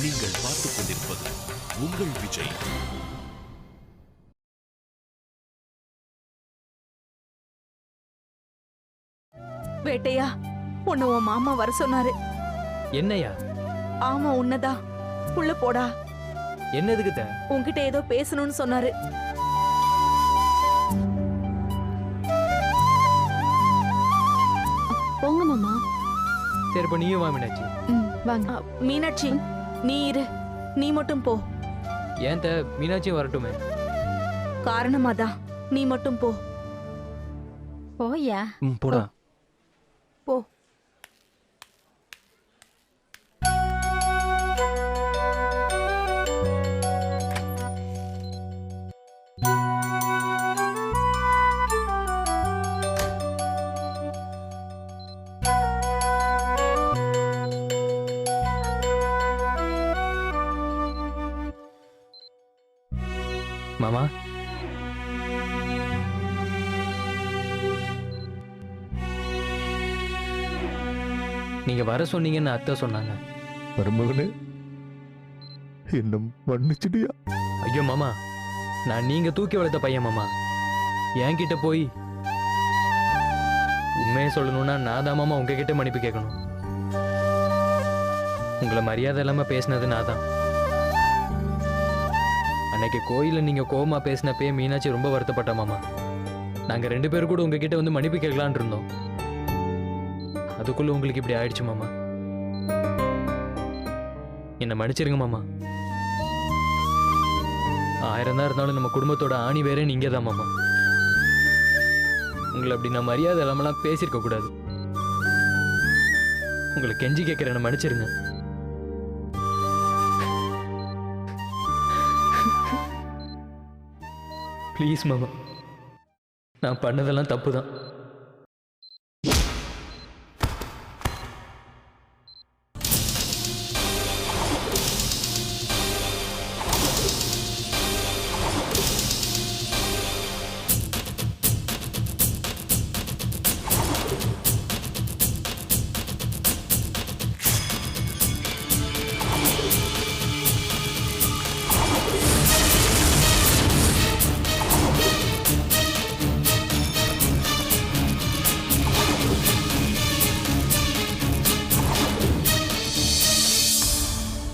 நீங்கள் பார்த்துக் கொண்டிருப்பது உங்கள் விஜய். வேட்டையா, உன்னை உன் மாமா வர சொன்னாரு. என்னையா? ஆமா, உன்னதான். உள்ள போடா. என்னதுக்கு த? உன்கிட்ட ஏதோ பேசணும்னு சொன்னாரு. போங்க மாமா. சரி, இப்ப நீயும் வா மீனாட்சி. வாங்க. மீனாட்சி, நீ இரு. நீ மட்டும் போ. ஏன் த? மீனாட்சியும் வரட்டுமே. காரணமாதான், நீ மட்டும் போ. போயா. போடா. போ. மாமா, நீங்க வர சொன்னீங்கன்னு அத்தை சொன்னாங்க. மருமகனே, என்ன மன்னிச்சிடியா? ஐயோ மாமா, நான் நீங்க தூக்கி வளர்த்த பையன் மாமா. என்கிட்ட போய் உண்மையை சொல்லணும்னா நான் தான் மாமா உங்ககிட்ட மன்னிப்பு கேட்கணும். உங்களை மரியாதை இல்லாம பேசினது நான் தான். அன்னைக்கு கோயில நீங்க கோவமா பேசினப்பே மீனாட்சி ரொம்ப வருத்தப்பட்ட மாமா. நாங்க 2 பேரும் கூட உங்ககிட்ட வந்து மன்னிப்பு கேட்கலான் இருந்தோம். அதுக்குள்ள உங்களுக்கு இப்படி ஆயிடுச்சு மாமா. என்ன மன்னிச்சிருங்க மாமா. 1000 தான் இருந்தாலும் நம்ம குடும்பத்தோட ஆணி வேற நீங்க தான் மாமா. உங்களை அப்படி நான் மரியாதை இல்லாமலாம் பேசியிருக்க கூடாது. உங்களை கெஞ்சி கேட்கிறேன், என்ன மன்னிச்சிருங்க. ப்ளீஸ் மாமா, நான் பண்ணதெல்லாம் தப்பு தான்.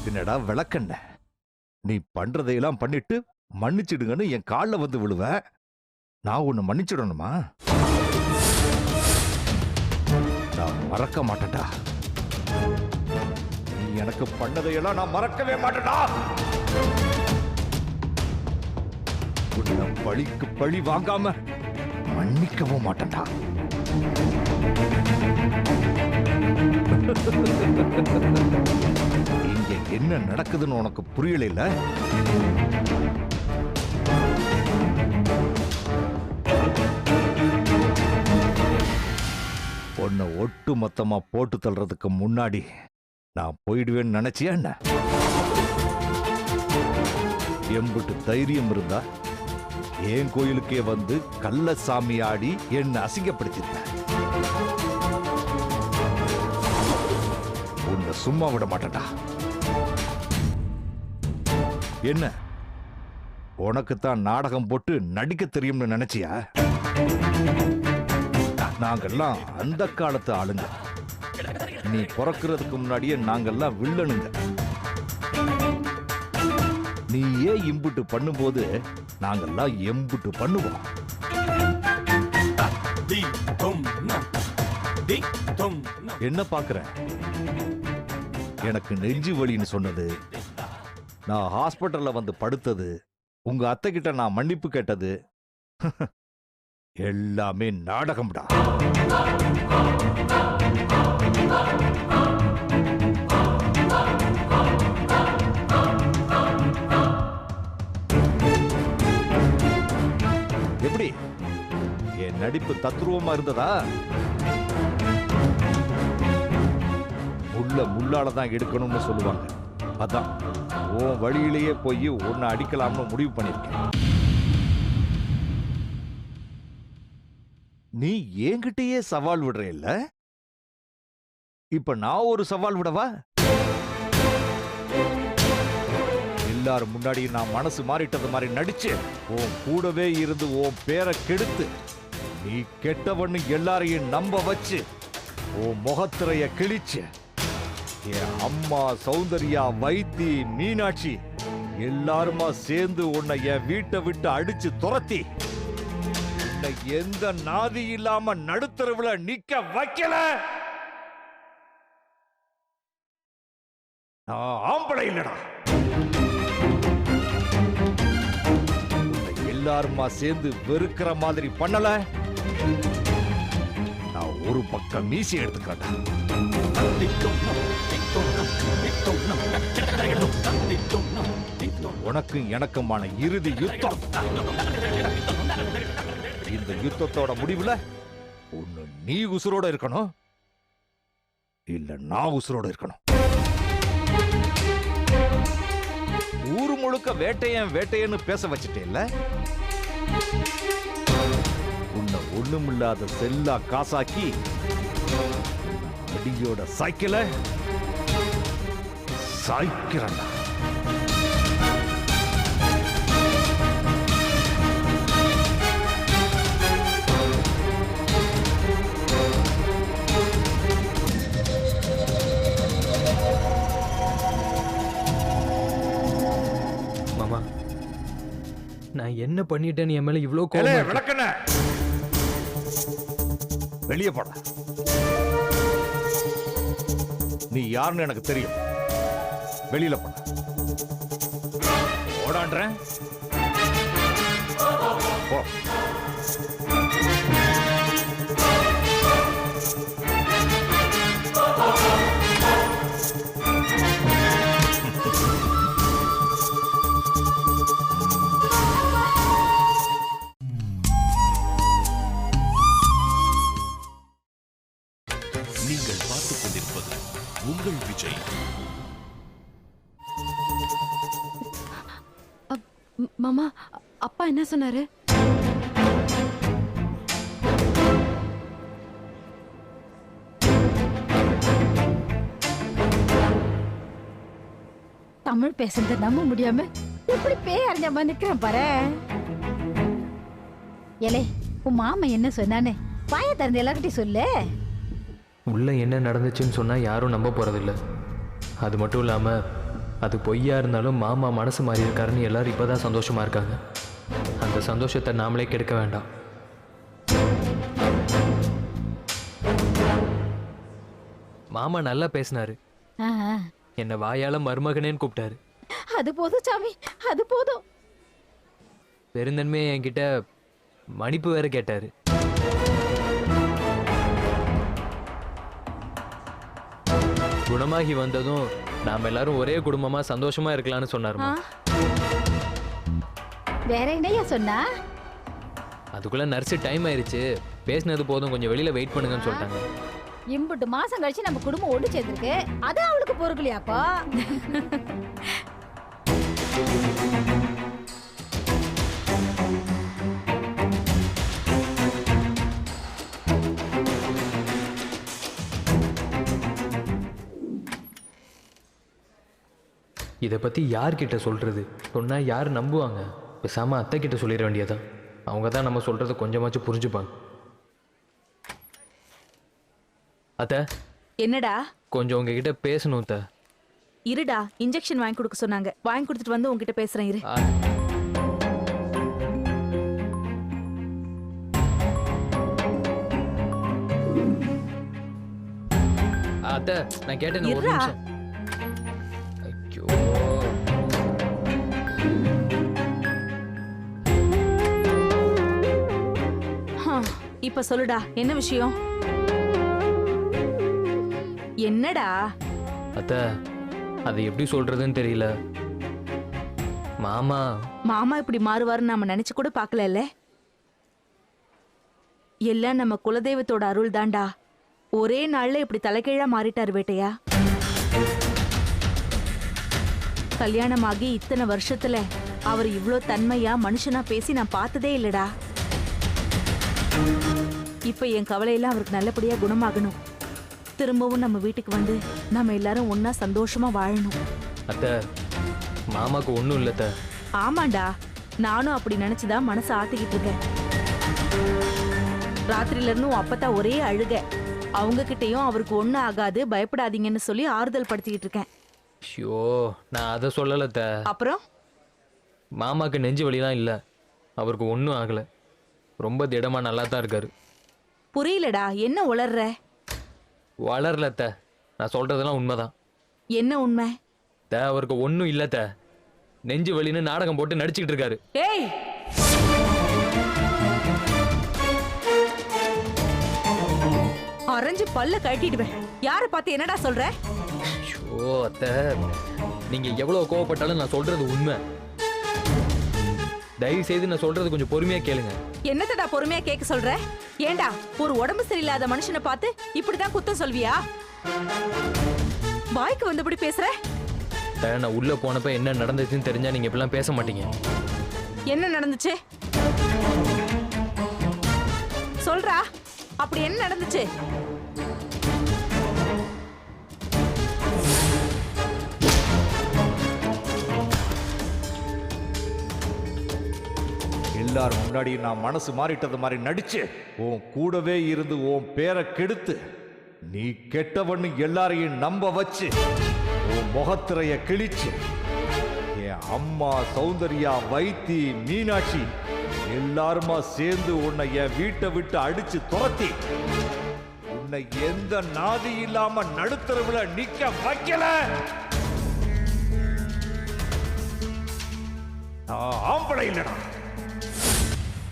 என்னடா விளக்கண்ண, நீ பண்றதையெல்லாம் பண்ணிட்டு மன்னிச்சிடுங்கன்னு என் காலில் வந்து விழுவ. நான் உன்னை மன்னிச்சிடணுமா? நான் மறக்க மாட்டேன்டா. நீ எனக்கு பண்ணதையெல்லாம் நான் மறக்கவே மாட்டேன்டா. உன்னை பழிக்கு பழி வாங்காம மன்னிக்கவும் மாட்டேன்டா. இங்க என்ன நடக்குதுன்னு உனக்கு புரியல இல்ல? உன்னை ஒட்டு மொத்தமா போட்டு தள்ளுறதுக்கு முன்னாடி நான் போயிடுவேன்னு நினைச்சியா என்ன? எம்பிட்டு தைரியம் இருந்தா என் கோயிலுக்கே வந்து கள்ளசாமி ஆடி என்ன அசிங்கப்படுத்திருப்பேன். உன்னை சும்மா விட மாட்டேன்டா. என்ன, உனக்குத்தான் நாடகம் போட்டு நடிக்க தெரியும்னு நினைச்சியா? நாங்கெல்லாம் அந்த காலத்து ஆளுங்க. நீ பிறக்கிறதுக்கு முன்னாடியே நாங்கெல்லாம் வில்லனுங்க. நீ ஏன் இம்புட்டு பண்ணும்போது நாங்கெல்லாம் எம்புட்டு பண்ணுவோம். என்ன பாக்குற? எனக்கு நெஞ்சு வலின்னு சொன்னது, நான் ஹாஸ்பிட்டல்ல வந்து படுத்தது, உங்க அத்தை கிட்ட நான் மன்னிப்பு கேட்டது எல்லாமே நாடகம்டா. எப்படி என் நடிப்பு தத்ரூபமா இருந்ததா? முள்ள முள்ளாலதான் எடுக்கணும்னு சொல்லுவாங்க. அதான் உன் வழியிலேயே போய் உன்னை அடிக்கலாம்னு முடிவு பண்ணிருக்கேன். நீ என்கிட்டயே சவால் விடுற இல்ல? இப்ப நான் ஒரு சவால் விடவா? எல்லாரும் முன்னாடி நான் மனசு மாறிட்டது மாதிரி நடிச்சு உன் கூடவே இருந்து உன் பேரை கெடுத்து நீ கெட்டவன்னு எல்லாரையும் நம்ப வச்சு உன் முகத்திரைய கிழிச்சு என் அம்மா சௌந்தர்யா வைத்தி மீனாட்சி எல்லாருமா சேர்ந்து உன்னை என் வீட்டை விட்டு அடிச்சு துரத்தி உன்னை எந்த நாதி இல்லாம நடுத்தரவுல நிக்க வைக்கல. நான் ஆம்பளை இல்லடா. உன்னை எல்லாருமா சேர்ந்து வெறுக்கிற மாதிரி பண்ணல. நான் ஒரு பக்கம் மீசி எடுத்துக்கிறேன். உனக்கும் எனக்குமான இறுதி யுத்தம். இந்த யுத்தத்தோட முடிவுல ஒண்ணு நீ உசுரோட இருக்கணும், இல்ல நான் உசுரோட இருக்கணும். ஊரு முழுக்க வேட்டையன் வேட்டையன்னு பேச வச்சுட்டேல்ல. உன்னை ஒண்ணுமில்லாத செல்லா காசாக்கி அடியோட சைக்கிள சாய்க்கிறேன். மாமா, நான் என்ன பண்ணிட்டேன்னு என் மேல இவ்வளவு கோவமா இருக்கு? விளக்கண்ண வெளியே போட. நீ யாருன்னு எனக்கு தெரியும். வெளியில போட. ஓடான்றேன். போ. நீங்கள் பார்த்துக் கொண்டிருப்பது உங்கள் விஜய். மாமா, அப்பா என்ன சொன்னாரு? தமிழ் பேசுறத நம்ப முடியாம எப்படி பேய் அறிஞ்ச மாதிரி நிக்கிறேன் பாரு. ஏலே, உன் மாமா என்ன சொன்னானே வாய திறந்து எல்லார்கிட்டயும் சொல்லு. உள்ள என்ன நடந்துச்சுன்னு சொன்னா யாரும் நம்ப போறதில்ல. அது மட்டும் இல்லாம அது பொய்யா இருந்தாலும் மாமா மனசு மாறி இருக்காருன்னு எல்லாரும் இப்பதான் சந்தோஷமா இருக்காங்க. அந்த சந்தோஷத்தை நாமளே கெடுக்க வேண்டாம். மாமா நல்லா பேசினாரு. ஆஹா, என்ன வாயால மருமகனேன்னு கூப்பிட்டாரு. அது போதும் சாமி, அது போதும். பெருந்தன்மையை என்கிட்ட மன்னிப்பு வேற கேட்டாரு. குணமாகி வந்ததும் நாம எல்லாரும் ஒரே குடும்பமா சந்தோஷமா இருக்கலாம்னு சொன்னாருமா. வேற என்னையா சொன்னா? அதுக்குள்ள நர்ஸு டைம் ஆயிருச்சு, பேசினது போதும், கொஞ்சம் வெளியில வெயிட் பண்ணுங்கன்னு சொல்லிட்டாங்க. இம்புட்டு மாசம் கழிச்சு நம்ம குடும்பம் ஒண்ணு சேர்ந்திருக்கு, அது அவளுக்கு பொறுக்கலையாப்பா? இதை பத்தி யார்கிட்ட சொல்றது? சொன்னா யார் நம்புவாங்க? பேசாம அத்தை கிட்ட சொல்லிட வேண்டியதான். அவங்க தான் நம்ம சொல்றதை கொஞ்சமாச்சும் புரிஞ்சுப்பாங்க. அத்தை, என்னடா? கொஞ்சம் உங்ககிட்ட பேசணும் அத்தை. இருடா, இன்ஜெக்ஷன் வாங்கி கொடுக்க சொன்னாங்க. வாங்கி கொடுத்துட்டு வந்து உங்ககிட்ட பேசுறேன் இரு. அத்தை, நான் கேட்டேன் ஒரு இருடா. நிமிஷம். ஐயோ, இப்ப சொல்லுடா, என்ன விஷயம்? என்னடா? அத்தை, அது எப்படி சொல்றதுன்னு தெரியல. மாமா மாமா இப்படி மாறுவாருன்னு நாம நினைச்சு கூட பார்க்கல. எல்லாம் நம்ம குலதெய்வத்தோட அருள் தான்டா. ஒரே நாள்ல இப்படி தலைகீழா மாறிட்டாரு வேட்டையா. கல்யாணமாகி இத்தனை வருஷத்துல அவர் இவ்ளோ தன்மையா மனுஷனா பேசி நான் பார்த்ததே இல்லடா. இப்ப என் கவலையெல்லாம் அவருக்கு நல்லபடியா குணமாகணும். திரும்பவும் நம்ம வீட்டுக்கு வந்து நம்ம எல்லாரும் ஒன்னா சந்தோஷமா வாழணும். அத்தை, மாமாக்கு ஒன்றும் இல்லை அத்தை. ஆமாண்டா, நானும் அப்படி நினைச்சுதான் மனசை ஆத்திக்கிட்டு இருக்கேன். ராத்திரில இருந்து உன் அப்பத்தா ஒரே அழுக. அவங்க கிட்டயும் அவருக்கு ஒண்ணும் ஆகாது, பயப்படாதீங்கன்னு சொல்லி ஆறுதல் படுத்திக்கிட்டு இருக்கேன். ஐயோ, நான் அதை சொல்லலை அத்தை. அப்புறம் மாமாக்கு நெஞ்சு வலிலாம் இல்லை, அவருக்கு ஒன்றும் ஆகலை, ரொம்ப திடமா நல்லா தான் இருக்காரு. புரியலடா, என்ன உளர்ற? வளரல அத்தை, நான் சொல்றதெல்லாம் உண்மைதான். என்ன உண்மை? அத்தை, அவருக்கு ஒன்றும் இல்லை அத்தை, நெஞ்சு வலின்னு நாடகம் போட்டு நடிச்சுக்கிட்டு இருக்காரு. ஏய், அரைஞ்சு பல்ல கட்டிடுவேன். யாரை பார்த்து என்னடா சொல்ற? ஐயோ அத்தை, நீங்க எவ்வளவு கோவப்பட்டாலும் நான் சொல்றது உண்மை. தயவு செய்து நான் சொல்றது கொஞ்சம் பொறுமையா கேளுங்க. என்னத்தடா பொறுமையா கேட்க சொல்ற? ஏண்டா, ஒரு உடம்பு சரியில்லாத மனுஷனை பார்த்து இப்படிதான் குத்தம் சொல்வியா? வாய்க்கு வந்தபடி பேசுற? அத்தை, நான் உள்ள போனப்ப என்ன நடந்துச்சுன்னு தெரிஞ்சா நீங்க இப்பெல்லாம் பேச மாட்டீங்க. என்ன நடந்துச்சு சொல்றா? அப்படி என்ன நடந்துச்சு? எல்லாரும் முன்னாடி நான் மனசு மாறிட்டது மாதிரி நடிச்சு உன் கூடவே இருந்து உன் பேரை கெடுத்து நீ கெட்டவன்னு எல்லாரையும் நம்ப வச்சு உன் முகத்திரைய கிழிச்சு என் அம்மா சௌந்தர்யா, வைத்தி, மீனாட்சி எல்லாருமா சேர்ந்து உன்னை என் வீட்டை விட்டு அடிச்சு துரத்தி உன்னை எந்த நாதி இல்லாம நடுத்தரவுல நிக்க வைக்கல. நான் ஆம்பளை இல்லடா.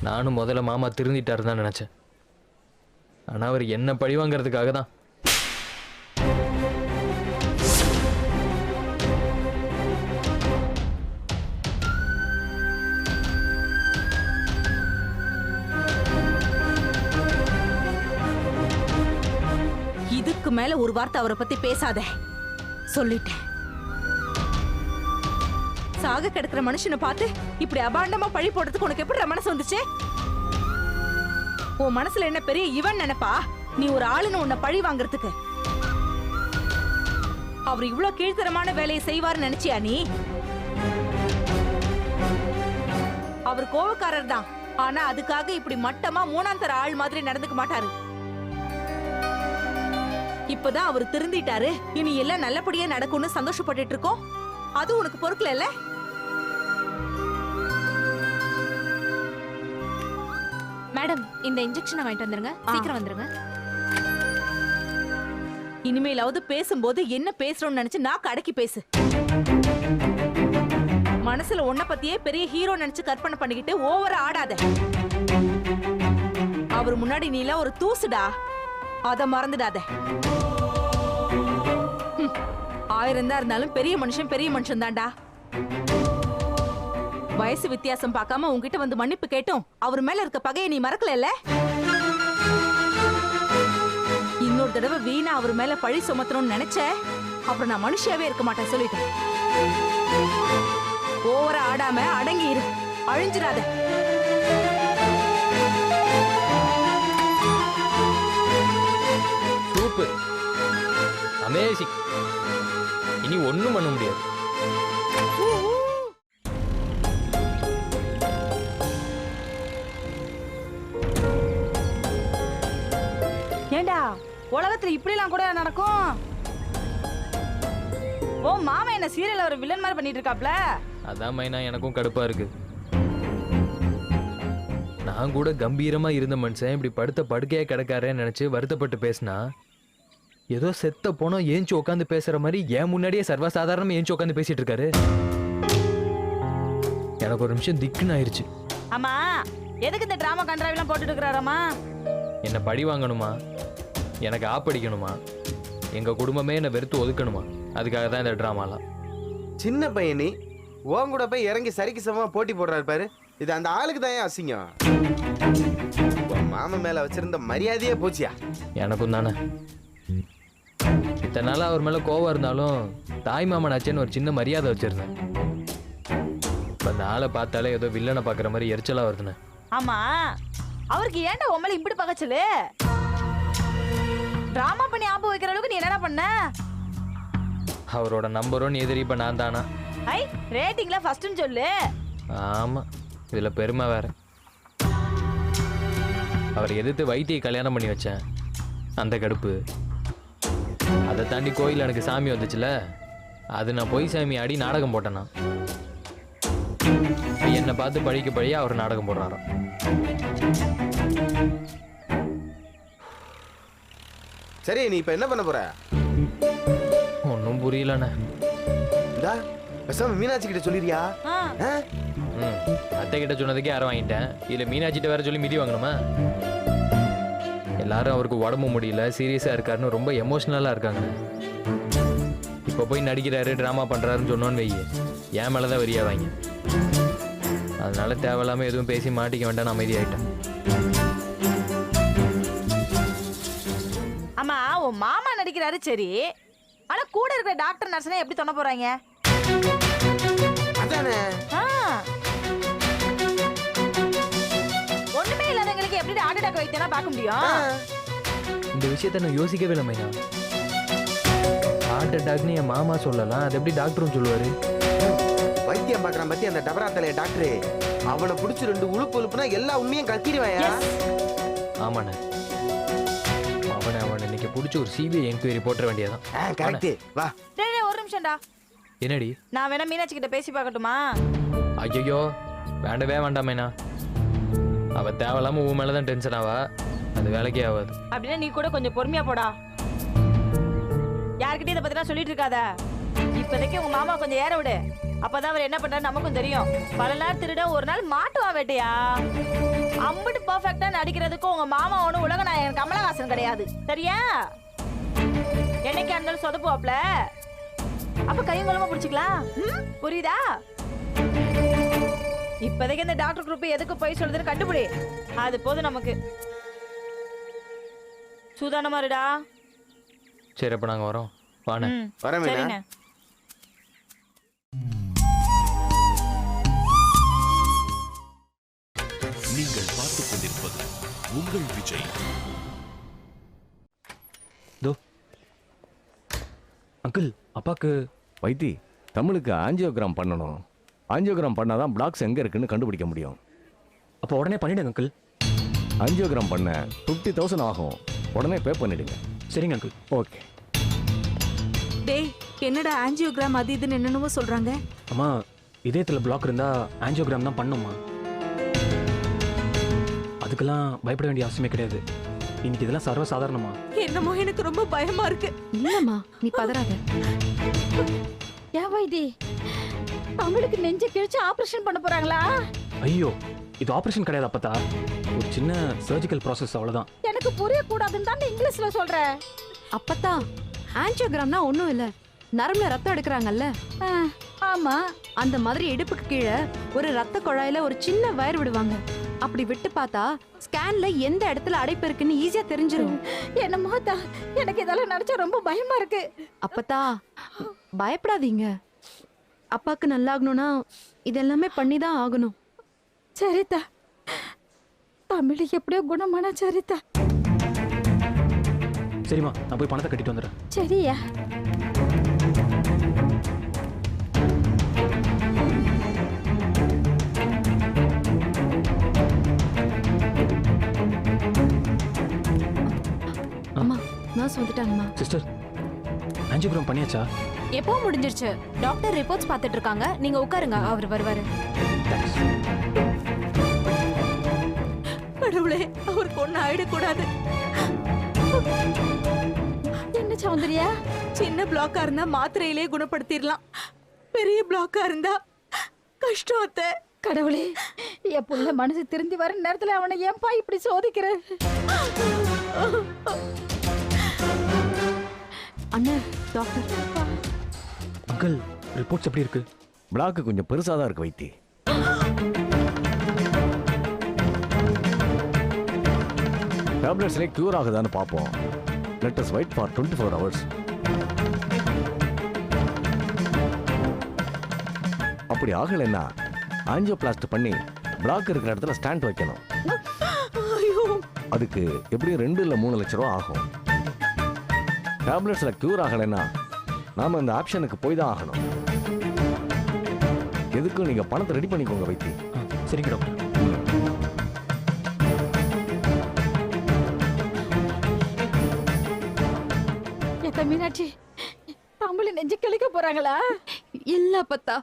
நானும் முதல்ல மாமா திருந்திட்டாரு தான் நினைச்சேன். ஆனா அவர் என்ன பழிவாங்கிறதுக்காக தான். இதுக்கு மேல ஒரு வார்த்தை அவரை பத்தி பேசாத, சொல்லிட்டேன். சாக கிடக்குற மனுஷனை பார்த்து இப்படி அபாண்டமா பழி போடுறதுக்கு உனக்கு எப்படி மனசு வந்துச்சு? உன் மனசுல என்ன பெரிய இவன் நினைப்பா? நீ ஒரு ஆளுன்னு உன்னை பழி வாங்குறதுக்கு. அவர் இவ்வளவு கீழ்த்தரமான வேலையை செய்வார்னு நினைச்சியா நீ? அவர் கோவக்காரர் தான், ஆனா அதுக்காக இப்படி மட்டமா மூணாம் தர ஆள் மாதிரி நடந்துக்க மாட்டாரு. இப்பதான் அவர் திருந்திட்டாரு, இனி எல்லாம் நல்லபடியா நடக்கும்னு சந்தோஷப்பட்டுட்டு இருக்கோம். அது உனக்கு பொறுக்கல? மேடம், இந்த இன்ஜெக்ஷனை வாங்கிட்டு வந்துருங்க, சீக்கிரம் வந்துருங்க. இனிமேலாவது பேசும்போது என்ன பேசுறோம்னு நினைச்சு நான் அடக்கி பேசு. மனசுல உன்னை பத்தியே பெரிய ஹீரோ நினைச்சு கற்பனை பண்ணிக்கிட்டு ஓவரா ஆடாத. அவர் முன்னாடி நீல ஒரு தூசுடா, அத மறந்துடாத. 1000 தான் இருந்தாலும் பெரிய மனுஷன் தான்டா. வயசு வித்தியாசம் பார்க்காம உன்கிட்ட வந்து மன்னிப்பு கேட்டும் அவர் மேல இருக்க பகையை நீ மறக்கல? இன்னொரு தடவை வீணா அவர் மேல பழி சுமத்தணும்னு நினைச்ச அப்புறம் நான் மனுஷியாவே இருக்க மாட்டேன், சொல்லிட்டேன். ஓவரா ஆடாம அடங்கி இரு, அழிஞ்சிடாத. Super, amazing. இனி ஒண்ணும் பண்ண முடியாது. ஏண்டா, உலகத்துல இப்படி எல்லாம் கூட நடக்கும்? ஓ மாமா என்ன சீரியல்ல ஒரு வில்லன் மாதிரி பண்ணிட்டு இருக்காப்ல? அதான் மைனா, எனக்கும் கடுப்பா இருக்கு. நான் கூட கம்பீரமா இருந்த மனுஷன் இப்படி படுத்த படுக்கையா கிடக்காரேன்னு நினைச்சு வருத்தப்பட்டு பேசினா, ஏதோ செத்த போனோம் ஏஞ்சி உட்காந்து பேசுற மாதிரி என் முன்னாடியே சர்வசாதாரணமா ஏஞ்சி உட்காந்து பேசிட்டு இருக்காரு. எனக்கு ஒரு நிமிஷம் திக்குன்னு ஆயிருச்சு. ஆமா, எதுக்கு இந்த டிராமா கண்ட்ராவிலாம் போட்டுட்டு இருக்கிறாராமா? என்ன பழி வாங்கணுமா, எனக்கு ஆப்படிக்கணுமா, எங்க குடும்பமே என்னை வெறுத்து ஒதுக்கணுமா? அதுக்காக தான் இந்த ட்ராமாலாம். சின்ன பையனி உன் கூட போய் இறங்கி சரிக்கு சமமா போட்டி போடுறாரு பாரு, இது அந்த ஆளுக்கு தான் ஏன் அசிங்கம்? உன் மாமன் மேல வச்சிருந்த மரியாதையே போச்சியா? எனக்கும் தானே. இத்தனை நாள் அவர் மேல கோவம் இருந்தாலும் தாய் மாமன் ஆச்சேன்னு ஒரு சின்ன மரியாதை வச்சிருந்தேன். இப்ப அந்த ஆளை பார்த்தாலே ஏதோ வில்லனை பாக்குற மாதிரி எரிச்சலா வருதுண்ணே. ஆமா, அவருக்கு ஏன்டா உம்மல இப்படி பகச்சலு? டிராமா பண்ணி ஆப்பு வைக்கிற அளவுக்கு நீ என்னடா பண்ண? அவரோட நம்பரும் எதிரி இப்ப நான் தானா? ஐ ரேட்டிங்ல ஃபர்ஸ்ட்னு சொல்லு. ஆமாம், இதில் பெருமை வேற. அவர் எதிர்த்து வைத்தியை கல்யாணம் பண்ணி வச்சேன், அந்த கடுப்பு. அதை தாண்டி கோயில் எனக்கு சாமி வந்துச்சுல, அது நான் பொய் சாமி ஆடி நாடகம் போட்டேன்னா. என்னை பார்த்து பழிக்க பழிய அவர் நாடகம் போடுறாராம். சரி, நீ இப்ப என்ன பண்ண போற? ஒன்றும் புரியலண்ணே. இந்தா பேசாம மீனாட்சி கிட்ட சொல்லிடுறியா? அத்தை கிட்ட சொன்னதுக்கே யாரும் வாங்கிட்டேன், இல்லை மீனாட்சிட்ட வேற சொல்லி மிதி வாங்கணுமா? எல்லாரும் அவருக்கு உடம்பு முடியல, சீரியஸாக இருக்காருன்னு ரொம்ப எமோஷ்னலாக இருக்காங்க. இப்போ போய் நடிக்கிறாரு, ட்ராமா பண்ணுறாருன்னு சொன்னோன்னு வெய்ய, என் மேலே தான் வெறியா வாங்கி. அதனால தேவையில்லாமல் எதுவும் பேசி மாட்டிக்க வேண்டாம், அமைதியாயிட்டேன். ஆமா, உன் மாமா நடிக்கிறாரு சரி, ஆனா கூட இருக்கிற டாக்டர் நர்ஸ்னே எப்படி தொண்ண போறாங்க? அதானே. ஒண்ணுமே இல்லாதவங்களுக்கு எப்படி ஹார்ட் அட்டாக் வைத்தியனா பார்க்க முடியும்? இந்த விஷயத்த நான் யோசிக்கவே இல்லை மைனா. ஹார்ட் அட்டாக்னு என் மாமா சொல்லலாம், அது எப்படி டாக்டரும் சொல்லுவாரு? வைத்தியம் பாக்குறான் பத்தி அந்த டபரா தலைய டாக்டரு, அவனை புடிச்சு 2 உழுப்பு உழுப்புனா எல்லா உண்மையும் கக்கிடுவாயா? ஆமாண்ணே, அவனை இன்னைக்கு பிடிச்சி ஒரு சிபிஐ என்கொயரி போட்டுற வேண்டியதான். கரெக்ட். வா. டேய் ஒரு நிமிஷம்டா. என்னடி? நான் வேணா மீனாட்சி கிட்ட பேசி பார்க்கட்டுமா? ஐயோ வேண்டவே வேண்டாமேண்ணா, அவ தேவையில்லாம உன் மேலதான் டென்ஷன் ஆவா, அது வேலைக்கே ஆகாது. அப்படின்னா நீ கூட கொஞ்சம் பொறுமையா போடா. யார்கிட்டயும் இதை பத்திலாம் சொல்லிட்டு இருக்காத. இப்போதைக்கு உங்க மாமா கொஞ்சம் ஏற விடு, அப்பதான் அவர் என்ன பண்றாரு நமக்கும் தெரியும். பல நாள் திருட ஒரு நாள் மாட்டுவா வேட்டையா. அம்பிட்டு பர்ஃபெக்டா நடிக்கிறதுக்கும் உங்க மாமா ஒண்ணு உலக நாயகன் கமலஹாசன் கிடையாது, சரியா? என்னைக்கு இருந்தாலும் சொதப்புவாப்ல, அப்ப கையும் குழம்பு பிடிச்சிக்கலாம். புரியுதா? இப்போதைக்கு இந்த டாக்டர் குரூப் எதுக்கு போய் சொல்றதுன்னு கண்டுபிடி, அது போதும் நமக்கு. சூதானமா இருடா. சரி, அப்ப நாங்க வரோம். வாண்ணே. வரேன் மீனா. சரிண்ணே. நீங்கள் பார்த்துக் கொண்டிருப்பது உங்கள் விஜய். அங்கிள், அப்பாக்கு வைத்தி, தமிழுக்கு ஆஞ்சியோகிராம் பண்ணணும். ஆஞ்சியோகிராம் பண்ணாதான் பிளாக்ஸ் எங்க இருக்குன்னு கண்டுபிடிக்க முடியும். அப்போ உடனே பண்ணிடுங்க அங்கிள். ஆஞ்சியோகிராம் பண்ண 50,000 ஆகும், உடனே பே பண்ணிடுங்க. சரிங்க அங்கிள். ஓகே. டேய், என்னடா ஆஞ்சியோகிராம் அது இதுன்னு என்னென்னவோ சொல்றாங்க. அம்மா, இதயத்தில் பிளாக் இருந்தா ஆஞ்சியோகிராம் தான் பண்ணுமா. அதுக்கெல்லாம் பயப்பட வேண்டிய அவசியமே கிடையாது. இன்னைக்கு இதெல்லாம் சர்வசாதாரணமா. என்னமோ எனக்கு ரொம்ப பயமா இருக்கு. இல்லம்மா, நீ பதறாத. ஏன் வைத்தி அவங்களுக்கு நெஞ்ச கிழிச்சு ஆபரேஷன் பண்ண போறாங்களா? ஐயோ, இது ஆபரேஷன் கிடையாது அப்பத்தா, ஒரு சின்ன சர்ஜிக்கல் ப்ராசஸ், அவ்வளவுதான். எனக்கு புரிய கூடாதுன்னு தான் இங்கிலீஷ்ல சொல்றேன். அப்பத்தா, ஆஞ்சியோகிராம்னா ஒண்ணும் இல்ல, நரம்புல ரத்தம் எடுக்கிறாங்கல்ல, ஆமா, அந்த மாதிரி இடுப்புக்கு கீழே ஒரு ரத்த குழாயில ஒரு சின்ன வயர் விடுவாங்க. அப்படி விட்டு பார்த்தா ஸ்கேன்ல எந்த இடத்துல அடைப்பு இருக்குன்னு ஈஸியா தெரிஞ்சிரும். என்னமோ தான், எனக்கு இதெல்லாம் நினைச்சா ரொம்ப பயமா இருக்கு. அப்பத்தா, பயப்படாதீங்க. அப்பாக்கு நல்லாகணும்னா இதெல்லாமே பண்ணிதான் ஆகணும். சரிதா, தமிழ் எப்படியோ குணமானா சரிதா. சரிம்மா, நான் போய் பணத்தை கட்டிட்டு வந்துடுறேன். சரியா? அம்மா, நர்ஸ் வந்துட்டாங்கம்மா. சிஸ்டர், ஆஞ்சியோகிராம் பண்ணியாச்சா? எப்போ முடிஞ்சிருச்சு, டாக்டர் ரிப்போர்ட்ஸ் பார்த்துட்டு இருக்காங்க, நீங்க உட்காருங்க, அவர் வருவாரு. தேங்க்ஸ். கடவுளே, அவருக்கு ஒண்ணு ஆயிடக்கூடாது. என்ன சௌந்தர்யா, சின்ன பிளாக்கா இருந்தா மாத்திரையிலே குணப்படுத்திடலாம், பெரிய பிளாக்கா இருந்தா கஷ்டம் அத்தை. கடவுளே, என் புள்ள மனசு திருந்தி வர நேரத்துல அவனை ஏன்பா இப்படி சோதிக்கிற? அண்ணா, டாக்டர். அங்கிள், ரிப்போர்ட்ஸ் எப்படி இருக்கு? பிளாக்கு கொஞ்சம் பெருசாக தான் இருக்கு வைத்தி. டேப்லெட்ஸ்லேயே க்யூர் ஆகுதான்னு பார்ப்போம். Let us wait for 24 hours. அப்படி ஆகலைன்னா ஆஞ்சியோபிளாஸ்ட் பண்ணி பிளாக் இருக்கிற இடத்துல ஸ்டாண்ட் வைக்கணும். அதுக்கு எப்படியும் 2 இல்ல 3 லட்ச ரூபா ஆகும். டேப்லெட்ஸில் க்யூர் ஆகலைன்னா நாம இந்த ஆப்ஷனுக்கு போய் தான் ஆகணும். எதுக்கும் நீங்க பணத்தை ரெடி பண்ணிக்கோங்க வைத்தி. சரிங்க டாக்டர். எத்த மீனாட்சி தமிழ் நெஞ்சு கிழிக்க போறாங்களா? இல்ல அப்பத்தா,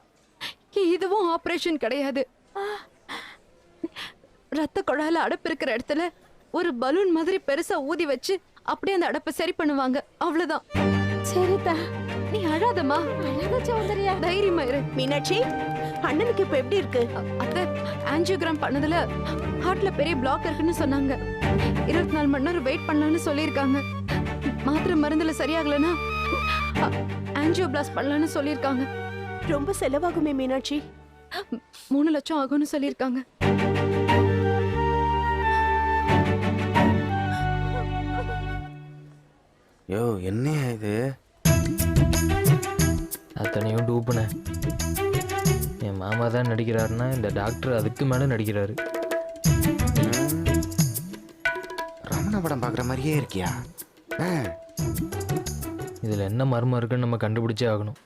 இதுவும் ஆபரேஷன் கிடையாது. ரத்த குழாயில அடைப்பு இருக்கிற இடத்துல ஒரு பலூன் மாதிரி பெருசா ஊதி வச்சு அப்படியே அந்த அடைப்பை சரி பண்ணுவாங்க, அவ்வளவுதான். சரிதா, நீ அழாதம்மா, அழகா சௌந்தர்யா. தைரியமா இரு. மீனாட்சி, அண்ணனுக்கு இப்ப எப்படி இருக்கு? அத்தை, ஆஞ்சியோகிராம் பண்ணதுல ஹார்ட்ல பெரிய பிளாக் இருக்குன்னு சொன்னாங்க. 24 மணி நேரம் வெயிட் பண்ணலாம்னு சொல்லியிருக்காங்க. மாத்திரை மருந்துல சரியாகலன்னா ஆஞ்சியோபிளாஸ்ட் பண்ணலாம்னு சொல்லியிருக்காங்க. ரொம்ப செலவாகுமே மீனாட்சி. 3 லட்சம் ஆகும்னு சொல்லியிருக்காங்க. யோ என்னையா இது? அத்தனையும் டூப்புனே. என் மாமா தான் நடிக்கிறாருன்னா இந்த டாக்டர் அதுக்கு மேலே நடிக்கிறாரு. ரமண படம் பார்க்குற மாதிரியே இருக்கியா? இதில் என்ன மர்மம் இருக்குன்னு நம்ம கண்டுபிடிச்சே ஆகணும்.